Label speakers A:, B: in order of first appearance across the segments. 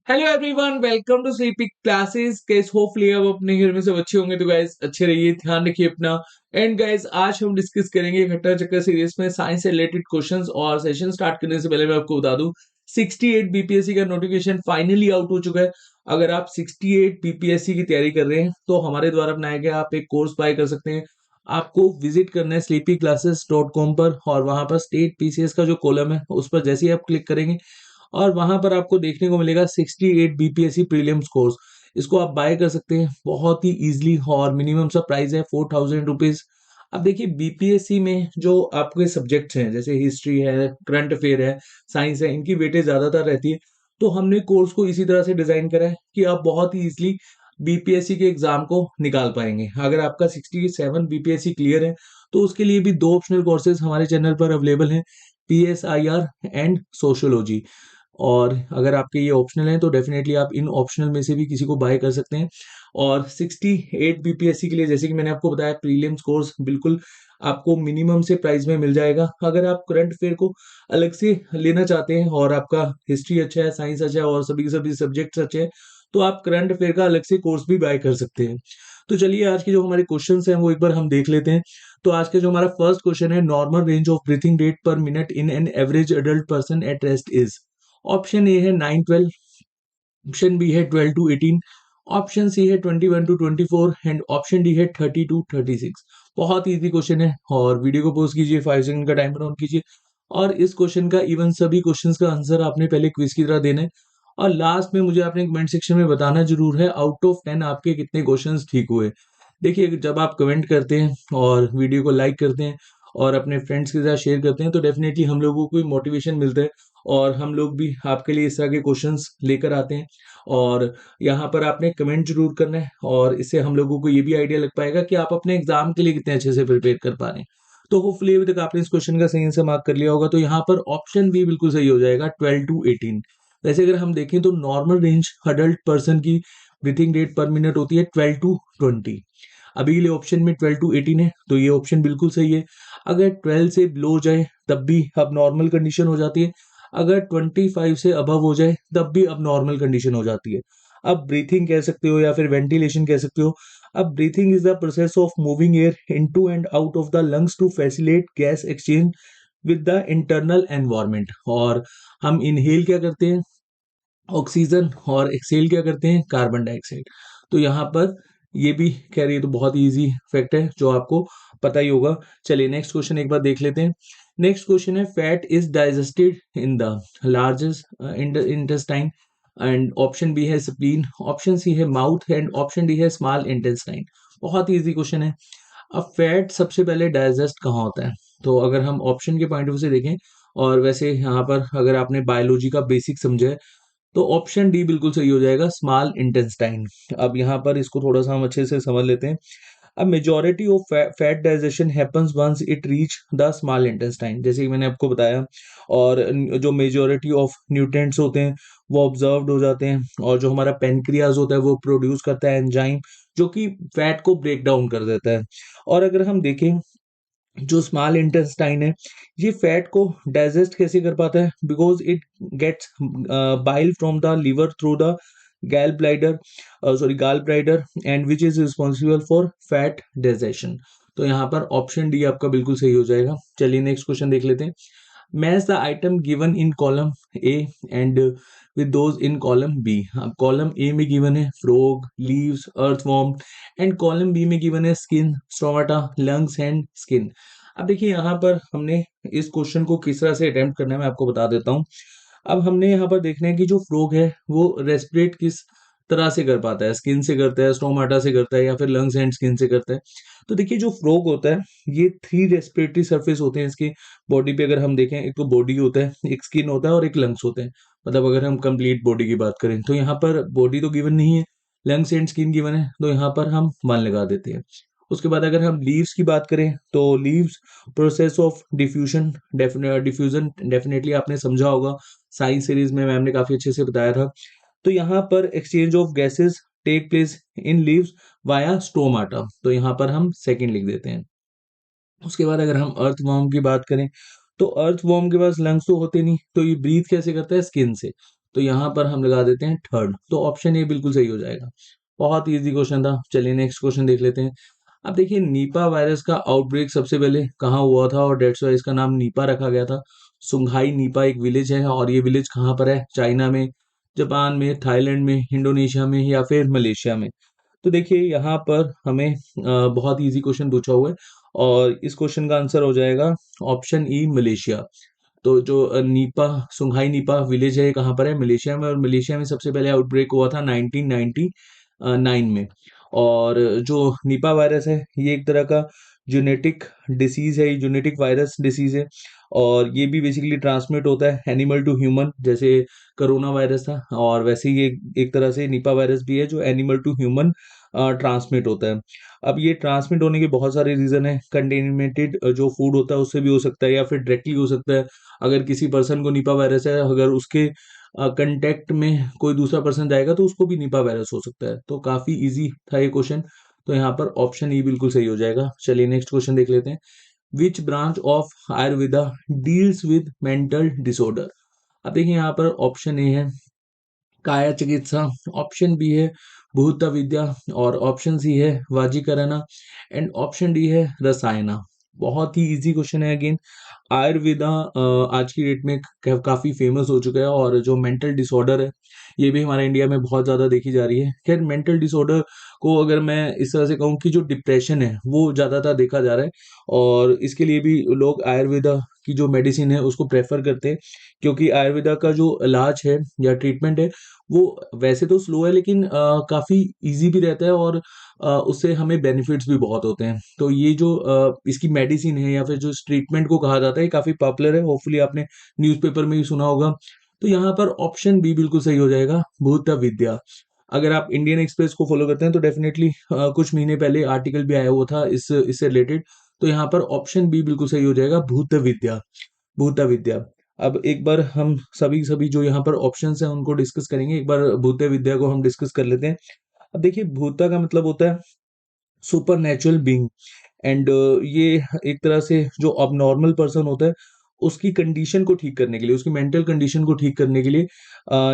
A: Hello everyone, welcome to sleeping classes. Guys hopefully आप अपने घर में सब अच्छे होंगे। तो गाइस अच्छे रहिए, ध्यान रखिए अपना। एंड गाइस आज हम डिस्कस करेंगे खट्टा चक्कर सीरीज में साइंस से रिलेटेड क्वेश्चंस। और सेशन स्टार्ट करने से पहले मैं आपको बता दूं 68 बीपीएससी का नोटिफिकेशन फाइनली आउट हो चुका है। अगर आप 68 बीपीएससी की तैयारी कर रहे हैं तो हमारे द्वारा बनाया गया आप एक कोर्स बाय कर सकते हैं। आपको विजिट करना है sleepyclasses.com पर, और वहां पर स्टेट पीसीएस का जो कॉलम है उस पर जैसे ही आप क्लिक करेंगे और वहां पर आपको देखने को मिलेगा 68 बीपीएससी प्रीलिम्स कोर्स। इसको आप बाय कर सकते हैं बहुत ही इजीली, और मिनिमम सा प्राइस है 4000 रुपीज। अब देखिए बीपीएससी में जो आपके सब्जेक्ट्स हैं जैसे हिस्ट्री है, करंट अफेयर है, साइंस है, इनकी वेटेज ज्यादातर रहती है। तो हमने कोर्स को इसी तरह से डिजाइन करा है कि आप बहुत ही इजीली बीपीएससी के एग्जाम को निकाल पाएंगे। अगर आपका 67 बीपीएससी क्लियर है तो उसके लिए भी दो ऑप्शनल कोर्सेज हमारे चैनल पर अवेलेबल हैं, पीएसआईआर एंड सोशियोलॉजी। और अगर आपके ये ऑप्शनल हैं तो डेफिनेटली आप इन ऑप्शनल में से भी किसी को बाय कर सकते हैं। और 68 बीपीएससी के लिए जैसे कि मैंने आपको बताया प्रीलिम्स कोर्स बिल्कुल आपको मिनिमम से प्राइस में मिल जाएगा। अगर आप करंट अफेयर को अलग से लेना चाहते हैं और आपका हिस्ट्री अच्छा है, साइंस अच्छा है और सभी सभी सब्जेक्ट्स अच्छे हैं, तो आप करंट अफेयर का अलग से कोर्स भी बाय कर सकते हैं। तो चलिए आज के जो हमारे क्वेश्चन हैं वो एक बार हम देख लेते हैं। तो आज का जो हमारा फर्स्ट क्वेश्चन है, normal range of breathing rate पर minute in an average adult person at rest is. Option A है 9-12, ऑप्शन बी है 12 to 18, ऑप्शन सी है 21 to 24 एंड ऑप्शन डी है 30 to 36। बहुत इजी क्वेश्चन है और वीडियो को पॉज कीजिए, 5 सेकंड का टाइमर ऑन कीजिए। और इस क्वेश्चन का इवन सभी क्वेश्चंस का आंसर आपने पहले क्विज की तरह देना है। और लास्ट में मुझे आपने कमेंट सेक्शन में बताना जरूर है आउट ऑफ 10 आपके कितने क्वेश्चंस ठीक हुए। देखिए जब आप कमेंट करते हैं और वीडियो को लाइक करते हैं और अपने फ्रेंड्स के साथ शेयर करते हैं तो डेफिनेटली हम लोगों को मोटिवेशन मिलता है, और हम लोग भी आपके लिए इस तरह के क्वेश्चंस लेकर आते हैं। और यहाँ पर आपने कमेंट जरूर करना है, और इससे हम लोगों को ये भी आइडिया लग पाएगा कि आप अपने एग्जाम के लिए कितने अच्छे से प्रिपेयर कर पा रहे हैं। तो होपफुली अभी तक आपने इस क्वेश्चन का सही आंसर मार्क कर लिया होगा। तो यहाँ पर ऑप्शन बी बिल्कुल सही हो जाएगा, 12 to 18। वैसे अगर हम देखें तो नॉर्मल रेंज अडल्ट पर्सन की ब्रीथिंग रेट पर मिनट होती है 12 to 20। अभी के लिए ऑप्शन में 12 to 18 है तो ये ऑप्शन बिल्कुल सही है। अगर 12 से बिलो जाए तब भी अब नॉर्मल कंडीशन हो जाती है, अगर 25 से अबव हो जाए तब भी अब नॉर्मल कंडीशन हो जाती है। अब ब्रीथिंग कह सकते हो या फिर वेंटिलेशन कह सकते हो। अब breathing is the process of moving air into and out of the lungs to facilitate gas exchange with the internal environment. और हम इनहेल क्या करते हैं, ऑक्सीजन, और एक्सेल क्या करते हैं, कार्बन डाइऑक्साइड। तो यहाँ पर ये भी कह रही है, तो बहुत इजी फैक्ट है जो आपको पता ही होगा। चलिए नेक्स्ट क्वेश्चन एक बार देख लेते हैं। नेक्स्ट क्वेश्चन है, fat is digested in the largest intestine and option B है स्प्लीन, ऑप्शन सी है माउथ एंड ऑप्शन डी है स्मॉल इंटेस्टाइन। बहुत इजी क्वेश्चन है। अब फैट सबसे पहले डाइजेस्ट कहाँ होता है, तो अगर हम ऑप्शन के पॉइंट ऑफ व्यू से देखें, और वैसे यहाँ पर अगर आपने बायोलॉजी का बेसिक समझा है तो ऑप्शन डी बिल्कुल सही हो जाएगा, स्मॉल इंटेस्टाइन। अब यहाँ पर इसको थोड़ा सा हम अच्छे से समझ लेते हैं। अब majority of fat digestion happens once it reach the small intestine, जैसे कि मैंने आपको बताया। और जो मेजॉरिटी ऑफ न्यूट्रिएंट्स होते हैं वो ऑब्जर्व्ड हो जाते हैं, और जो हमारा पेनक्रियाज होता है वो प्रोड्यूस करता है एंजाइम जो कि फैट को ब्रेक डाउन कर देता है। और अगर हम देखें जो स्मॉल इंटेस्टाइन है ये फैट को डाइजेस्ट कैसे कर पाता है, because it gets bile from the liver through the gall bladder, gall bladder, and which is responsible for fat digestion. तो यहाँ पर ऑप्शन डी आपका बिल्कुल सही हो जाएगा। चलिए नेक्स्ट क्वेश्चन देख लेते हैं। Match the item given in column A and with those in column B. अब कॉलम ए में गिवन है frog, leaves, earthworm, and column B में गिवन है skin, stomata, lungs and skin. अब देखिए यहाँ पर हमने इस क्वेश्चन को किस तरह से अटेम्प्ट करना है मैं आपको बता देता हूँ। अब हमने यहाँ पर देखना है कि जो फ्रॉग है वो रेस्पिरेट किस तरह से कर पाता है, स्किन से करता है, स्टोमाटा से करता है, या फिर लंग्स एंड स्किन से करता है। तो देखिए जो फ्रॉग होता है ये 3 रेस्पिरेटरी सरफेस होते हैं इसकी बॉडी पे। अगर हम देखें एक तो बॉडी होता है, एक स्किन होता है और एक लंग्स होते हैं। मतलब अगर हम कंप्लीट बॉडी की बात करें तो यहाँ पर बॉडी तो गिवन नहीं है, लंग्स एंड स्किन गिवन है, तो यहाँ पर हम 1 लगा देते हैं। उसके बाद अगर हम लीव्स की बात करें तो leaves process of diffusion, diffusion definitely आपने समझा होगा, साइंस सीरीज में मैम ने काफी अच्छे से बताया था। तो यहाँ पर exchange of gases take place in leaves via stomata, तो यहाँ पर हम सेकंड लिख देते हैं। उसके बाद अगर हम अर्थवॉर्म की बात करें तो अर्थवॉर्म के पास लंग्स तो होते नहीं, तो ये ब्रीथ कैसे करता है, स्किन से। तो यहाँ पर हम लगा देते हैं थर्ड, तो ऑप्शन ए बिल्कुल सही हो जाएगा। बहुत इजी क्वेश्चन था। चलिए नेक्स्ट क्वेश्चन देख लेते हैं। अब देखिए नीपा वायरस का आउटब्रेक सबसे पहले कहाँ हुआ था और डेट्स वाई इसका नाम नीपा रखा गया था। सुंघाई नीपा एक विलेज है और ये विलेज कहाँ पर है? चाइना में, जापान में, थाईलैंड में, इंडोनेशिया में या फिर मलेशिया में। तो देखिए यहाँ पर हमें बहुत इजी क्वेश्चन पूछा हुआ है और इस क्वेश्चन का आंसर हो जाएगा ऑप्शन ई मलेशिया। तो जो नीपा सुंघाई नीपा विलेज है ये कहाँ पर है? मलेशिया में, और मलेशिया में सबसे पहले आउटब्रेक हुआ था 1999 में। और जो निपा वायरस है ये एक तरह का जेनेटिक डिसीज है, ये जेनेटिक वायरस डिसीज है और ये भी बेसिकली ट्रांसमिट होता है एनिमल टू ह्यूमन, जैसे कोरोना वायरस था, और वैसे ही ये एक तरह से निपा वायरस भी है जो एनिमल टू ह्यूमन ट्रांसमिट होता है। अब ये ट्रांसमिट होने के बहुत सारे रीजन है। कंटेमिनेटेड जो फूड होता है उससे भी हो सकता है या फिर डायरेक्टली हो सकता है। अगर किसी पर्सन को निपा वायरस है, अगर उसके कंटेक्ट में कोई दूसरा पर्सन जाएगा तो उसको भी निपा वायरस हो सकता है। तो काफी इजी था ये क्वेश्चन, तो यहाँ पर ऑप्शन ई बिल्कुल सही हो जाएगा। चलिए नेक्स्ट क्वेश्चन देख लेते हैं। Which branch of Ayurveda deals with mental disorder? अब देखिए यहाँ पर ऑप्शन ए है काया चिकित्सा, ऑप्शन बी है भूत विद्या, और ऑप्शन सी है वाजीकरना, एंड ऑप्शन डी है रसायना। बहुत ही इजी क्वेश्चन है। अगेन आयुर्वेदा आज की डेट में काफी फेमस हो चुका है और जो मेंटल डिसऑर्डर है ये भी हमारे इंडिया में बहुत ज्यादा देखी जा रही है। खैर मेंटल डिसऑर्डर को अगर मैं इस तरह से कहूँ कि जो डिप्रेशन है वो ज्यादातर देखा जा रहा है और इसके लिए भी लोग आयुर्वेदा की जो मेडिसिन है उसको प्रेफर करते हैं, क्योंकि आयुर्वेदा का जो इलाज है या ट्रीटमेंट है वो वैसे तो स्लो है लेकिन काफी इजी भी रहता है और उससे हमें बेनिफिट्स भी बहुत होते हैं। तो ये जो इसकी मेडिसिन है या फिर जो इस ट्रीटमेंट को कहा जाता है ये काफी पॉपुलर है, होपफुली आपने न्यूज़पेपर में भी सुना होगा। तो यहाँ पर ऑप्शन बी बिल्कुल सही हो जाएगा, भूत विद्या। अगर आप इंडियन एक्सप्रेस को फॉलो करते हैं तो डेफिनेटली कुछ महीने पहले आर्टिकल भी आया हुआ था इससे रिलेटेड। तो यहाँ पर ऑप्शन बी बिल्कुल सही हो जाएगा, भूत विद्या। भूत विद्या। अब एक बार हम सभी सभी जो यहाँ पर ऑप्शंस हैं उनको डिस्कस करेंगे। एक बार भूत विद्या को हम डिस्कस कर लेते हैं। अब देखिए भूता का मतलब होता है सुपर नेचुरल बींग, एंड ये एक तरह से जो अब नॉर्मल पर्सन होता है उसकी कंडीशन को ठीक करने के लिए, उसकी मेंटल कंडीशन को ठीक करने के लिए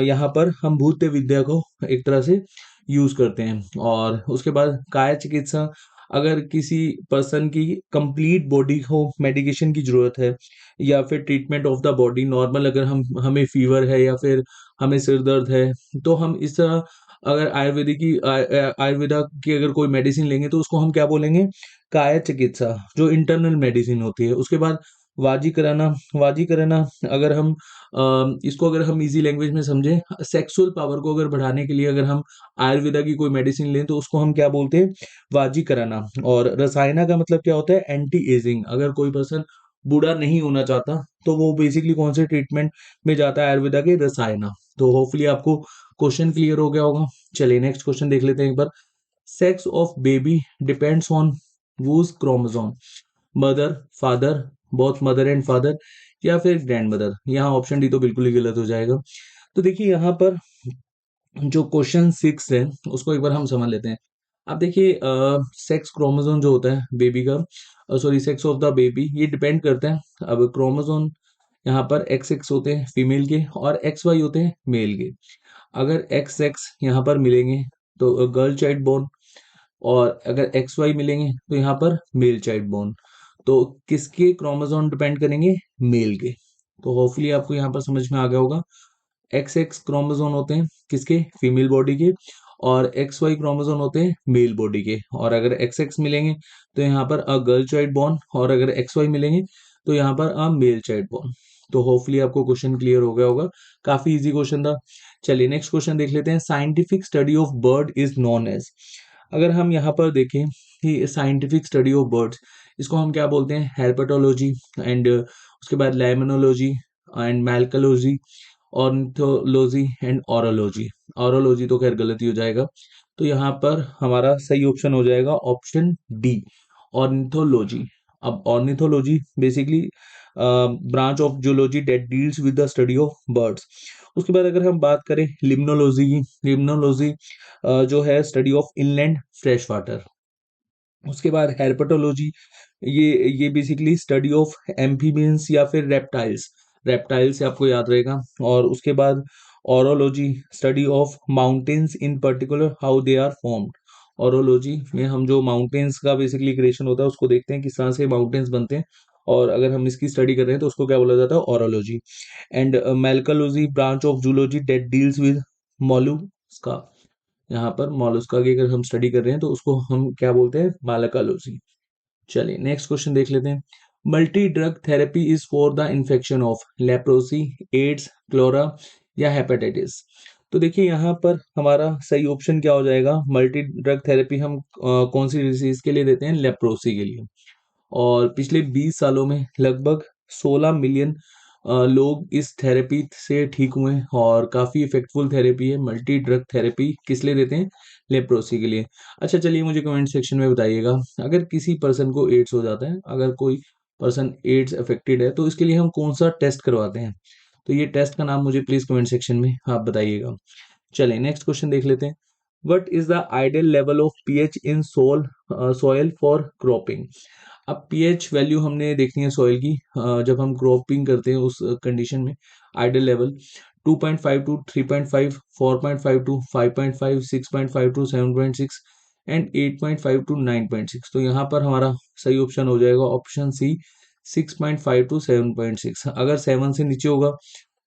A: यहाँ पर हम भूत विद्या को एक तरह से यूज करते हैं। और उसके बाद काया चिकित्सा, अगर किसी पर्सन की कंप्लीट बॉडी को मेडिकेशन की जरूरत है या फिर treatment of the body normal, अगर हम हमें फीवर है या फिर हमें सिर दर्द है तो हम इस तरह अगर आयुर्वेदा की अगर कोई मेडिसिन लेंगे तो उसको हम क्या बोलेंगे? काया चिकित्सा, जो इंटरनल मेडिसिन होती है। उसके बाद वाजीकरना। वाजीकरना अगर हम इसको अगर हम इजी लैंग्वेज में समझें, सेक्सुअल पावर को अगर बढ़ाने के लिए अगर हम आयुर्वेदा की कोई मेडिसिन लें तो उसको हम क्या बोलते हैं? वाजीकरना। और रसायना का मतलब क्या होता है? Anti ageing. अगर कोई पर्सन बूढ़ा नहीं होना चाहता तो वो बेसिकली कौन से ट्रीटमेंट में जाता है? आयुर्वेदा के रसायना। तो होपफुली आपको क्वेश्चन क्लियर हो गया होगा। चलिए नेक्स्ट क्वेश्चन देख लेते हैं एक बार। Sex of baby depends on whose chromosome? Mother, father, both mother and father, या फिर ग्रैंड मदर? यहाँ ऑप्शन डी तो बिल्कुल ही गलत हो जाएगा। तो देखिए यहाँ पर जो क्वेश्चन 6 है उसको एक बार हम समझ लेते हैं। अब देखिए सेक्स क्रोमोसोम जो होता है बेबी का, sorry sex of the baby, ये डिपेंड करता है। अब क्रोमोसोम यहाँ पर एक्स एक्स होते हैं फीमेल के और एक्स वाई होते हैं मेल के। अगर एक्स एक्स यहाँ पर मिलेंगे तो गर्ल चाइल्ड बोर्न, और अगर एक्स वाई मिलेंगे तो यहाँ पर मेल चाइल्ड बोर्न। तो किसके क्रोमोसोम डिपेंड करेंगे? मेल के। तो होपफुली आपको यहाँ पर समझ में आ गया होगा। एक्स एक्स क्रोमोसोम होते हैं किसके? फीमेल बॉडी के, और एक्स वाई क्रोमोसोम होते हैं मेल बॉडी के। और अगर एक्स एक्स मिलेंगे तो यहाँ पर अ गर्ल चाइल्ड बॉर्न, और अगर एक्स वाई मिलेंगे तो यहाँ पर अ मेल चाइल्ड बॉर्न। तो होपफुली आपको क्वेश्चन क्लियर हो गया होगा। काफी इजी क्वेश्चन था। चलिए नेक्स्ट क्वेश्चन देख लेते हैं। Scientific study of bird is known as? अगर हम यहाँ पर देखें कि साइंटिफिक स्टडी ऑफ बर्ड्स, इसको हम क्या बोलते हैं? हेर्पेटोलॉजी, एंड उसके बाद लाइमनोलॉजी एंड मैल्कोलॉजी, ऑर्निथोलॉजी एंड ऑरोलॉजी। ऑरोलॉजी तो खैर गलत ही हो जाएगा। तो यहाँ पर हमारा सही ऑप्शन हो जाएगा ऑप्शन डी, ऑर्निथोलॉजी। अब ornithology basically branch of zoology that deals with the study of birds. उसके बाद अगर हम बात करें लिम्नोलॉजी की, लिम्नोलॉजी जो है study of inland fresh water. उसके बाद हेर्पेटोलॉजी, ये बेसिकली स्टडी ऑफ एम्फीबियंस या फिर रेप्टाइल्स, रेप्टाइल्स से आपको याद रहेगा। और उसके बाद orology study of mountains in particular how they are formed. Orology में हम जो माउंटेन्स का बेसिकली क्रिएशन होता है उसको देखते हैं किस तरह से माउंटेन्स बनते हैं, और अगर हम इसकी स्टडी कर रहे हैं तो उसको क्या बोला जाता है, orology. And malacology branch of zoology that deals with mollusca. यहाँ पर मोलुस्का की अगर हम स्टडी कर रहे हैं तो उसको हम क्या बोलते हैं, मालाकोलॉजी। चलिए नेक्स्ट क्वेश्चन देख लेते हैं। Multi drug therapy is for the infection of leprosy, AIDS, cholera या हेपेटाइटिस। तो देखिए यहाँ पर हमारा सही ऑप्शन क्या हो जाएगा, मल्टी ड्रग थेरेपी हम कौन सी डिजीज के लिए देते हैं, लेप्रोसी के लिए। और पिछले 20 सालों में लगभग 16 मिलियन लोग इस थेरेपी से ठीक हुए हैं, और काफ़ी इफेक्टफुल थेरेपी है मल्टी ड्रग थेरेपी। किस लिए देते हैं, लेप्रोसी के लिए। अच्छा चलिए मुझे कमेंट सेक्शन में बताइएगा, अगर किसी पर्सन को एड्स हो जाता है, अगर कोई पर्सन एड्स अफेक्टेड है तो इसके लिए हम कौन सा टेस्ट करवाते हैं, तो ये टेस्ट का नाम मुझे प्लीज कमेंट सेक्शन में आप बताइएगा। चलिए नेक्स्ट क्वेश्चन देख लेते हैं। What is the ideal level of pH in soil for cropping. अब पीएच वैल्यू हमने देखनी है सॉइल की, जब हम क्रॉपिंग करते हैं उस कंडीशन में ideal level 2.5 to 3.5, 4.5 to 5.5, 6.5 to 7.6 and 8.5 to 9.6। तो यहाँ पर हमारा सही ऑप्शन हो जाएगा ऑप्शन सी, 6.5 टू 7.6। अगर 7 से नीचे होगा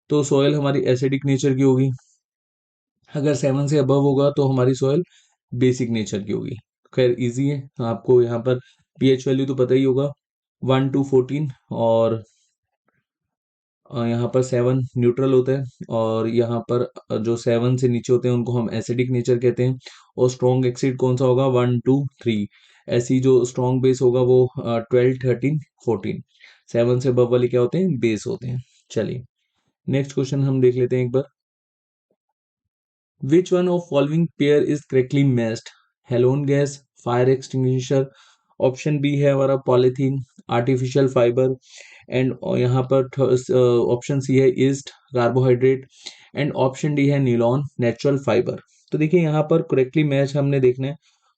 A: तो सॉइल हमारी एसिडिक नेचर की होगी, अगर 7 से अबव होगा तो हमारी सॉइल बेसिक नेचर की होगी। खैर इजी है, आपको यहाँ पर पीएच वैल्यू तो पता ही होगा, 1 टू 14, और यहाँ पर 7 न्यूट्रल होता है, और यहाँ पर जो 7 से नीचे होते हैं उनको हम एसिडिक नेचर कहते हैं। और स्ट्रॉन्ग एक्सिड कौन सा होगा, 1 2 3। ऐसी जो स्ट्रॉन्ग बेस होगा वो 12 13 14। 7 से अबव वाले क्या होते हैं, बेस होते हैं। चलिए नेक्स्ट क्वेश्चन हम देख लेते हैं एक बार। Which one of following pair is correctly matched? Halon gas, fire extinguisher. Option B है हमारा पॉलीथीन, आर्टिफिशियल फाइबर। एंड यहाँ पर ऑप्शन सी है east, carbohydrate. And option D है नीलॉन, नेचुरल फाइबर। तो देखिए यहाँ पर करेक्टली मैच हमने देखना है,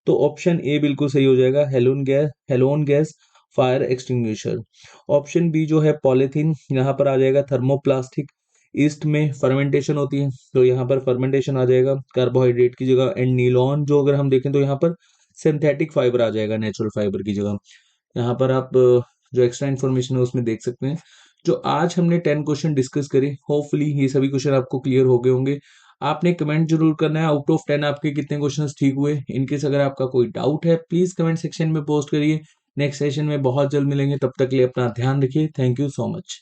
A: तो ऑप्शन ए बिल्कुल सही हो जाएगा, halon gas fire extinguisher. Option B जो है पॉलीथीन, यहाँ पर आ जाएगा थर्मोप्लास्टिक। ईस्ट में फर्मेंटेशन होती है तो यहाँ पर फर्मेंटेशन आ जाएगा कार्बोहाइड्रेट की जगह। एंड नीलॉन जो अगर हम देखें तो यहाँ पर सिंथेटिक फाइबर आ जाएगा नेचुरल फाइबर की जगह। यहाँ पर आप जो एक्स्ट्रा इन्फॉर्मेशन है उसमें देख सकते हैं। जो आज हमने 10 क्वेश्चन डिस्कस करे, होपफुली ये सभी क्वेश्चन आपको क्लियर हो गए होंगे। आपने कमेंट जरूर करना है आउट ऑफ 10 आपके कितने क्वेश्चंस ठीक हुए। इनकेस अगर आपका कोई डाउट है प्लीज कमेंट सेक्शन में पोस्ट करिए। नेक्स्ट सेशन में बहुत जल्द मिलेंगे, तब तक के लिए अपना ध्यान रखिए। Thank you so much.